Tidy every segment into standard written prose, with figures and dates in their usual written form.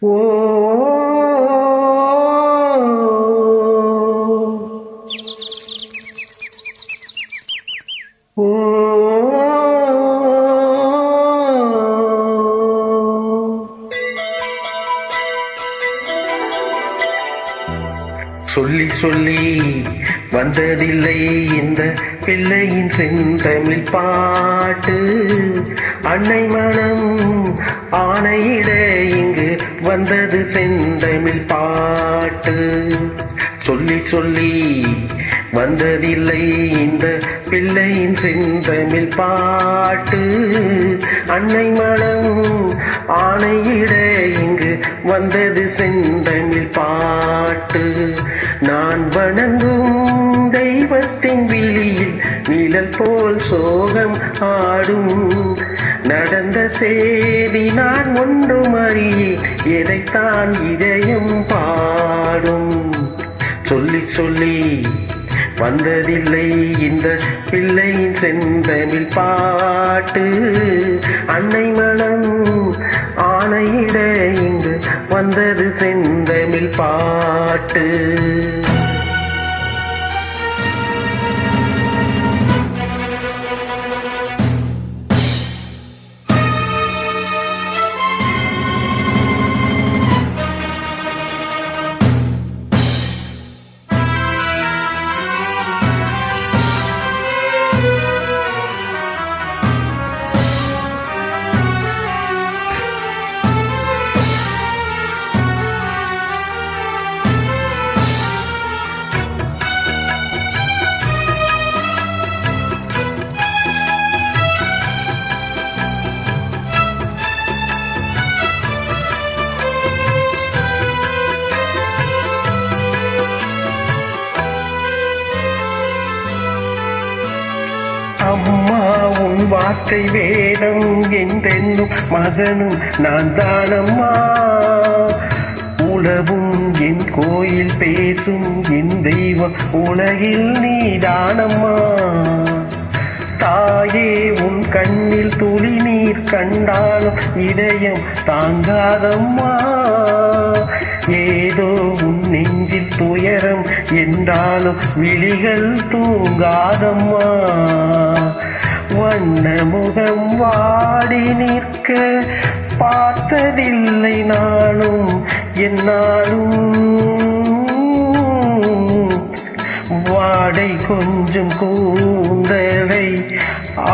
ஓ ஓ சொல்லி சொல்லி வந்ததில்லை இந்த பிள்ளையின் செந்தமிழ் பாட்டு. அன்னை மனம் ஆணையிட இங்கு வந்தது செந்தமிழ் பாட்டு. சொல்லி சொல்லி வந்ததில்லை இந்த பிள்ளையின் செந்தமிழ் பாட்டு. அன்னை மனம் ஆணையிட இங்கு வந்தது செந்தமிழ் பாட்டு. நான் வணங்கும் தெய்வத்தின் விழியில் நிழல் போல் சோகம் ஆடும். நடந்த சேதி நான் ஒன்றும் அறியேன், எதைத்தான் இதயம் பாடும். சொல்லி சொல்லி வந்ததில்லை இந்த பிள்ளையின் செந்தமிழ் பாட்டு. அன்னை மனம் ஆணையிட இங்கு வந்தது செந்தமிழ் பாட்டு. அம்மா உன் வார்த்தை வேடம் என்றென்னும் மகனும் நான் தானம்மா. உலவும் என் கோயில் பேசும் என் தெய்வம் உலகில் நீதானம்மா. தாயே உன் கண்ணில் துளி நீர் கண்டாலும் இதயம் தாங்காதம்மா. ஏதோ உன் நெஞ்சில் துயரம் என்றாலும் விழிகள் தூங்காதம்மா. வண்ண முகம் வாடி நிற்க பார்த்ததில்லை நானும் என்னாலும். வாடை கொஞ்சம் கூந்தலை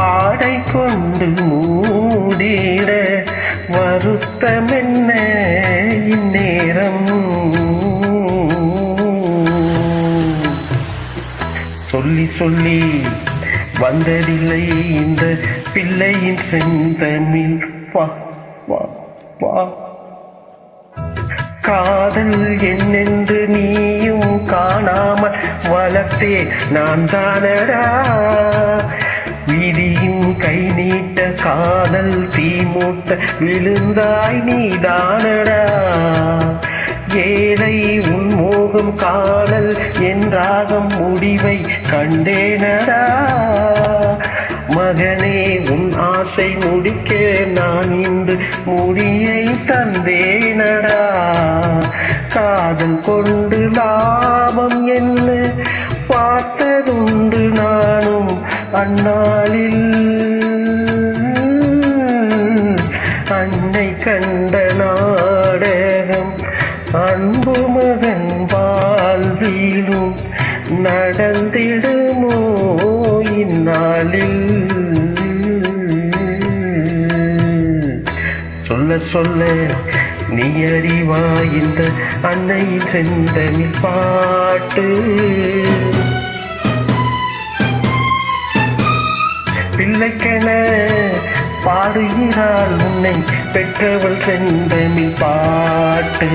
ஆடை கொண்டு மூடிட வருத்தமென்ன இந்நேரம். சொல்லி சொல்லி வந்ததில்லை இந்த பிள்ளையின் செந்தமிழ் பா பா பா. காதல் என்னென்று நீயும் காணாமல் வளர்த்தே நான் தானடா. விதியும் கை நீட்ட காதல் தீமூட்ட விழுந்தாய் நீதானடா. ஏழை உன் மோகம் காதல் என்றாகம் முடிவை கண்டேனடா. மகனே உன் ஆசை முடிக்க நான் இன்று முடியை தந்தேனடா. காதல் கொண்டு லாபம் என்ன பார்த்ததுண்டு நானும் அந்நாளில். அன்னை கண்ட நாடகம் அன்பு மகன் வாழ்விலும் நடந்திடுமோ இந்நாளில். சொல்ல சொல்ல நீ அறிவா இந்த அன்னையின் செந்தமிழ் பாட்டு. பிள்ளைக்கென பாடுகிறாள் உன்னை பெற்றவள் செந்தமிழ் பாட்டு.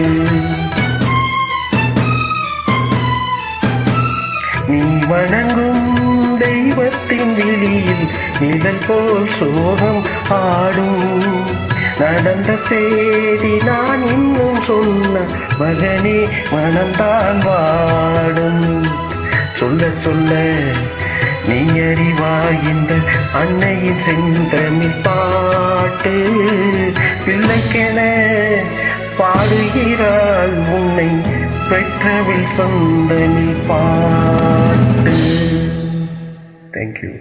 நீ வணங்கும் தெய்வத்தின் விழியில் நிழல் போல் சோகம் ஆடும். நடந்த சேதி நான் இன்னும் சொன்ன மகனே மனம்தான் வாடும். சொல்ல சொல்ல நீ அறிவாய் இந்த அன்னையின் செந்தமிழ் பாட்டு. பிள்ளைக்கென பாடுகிறாள் உன்னை பெற்றவில் சொந்த நீ பாட்டு. தேங்க்யூ.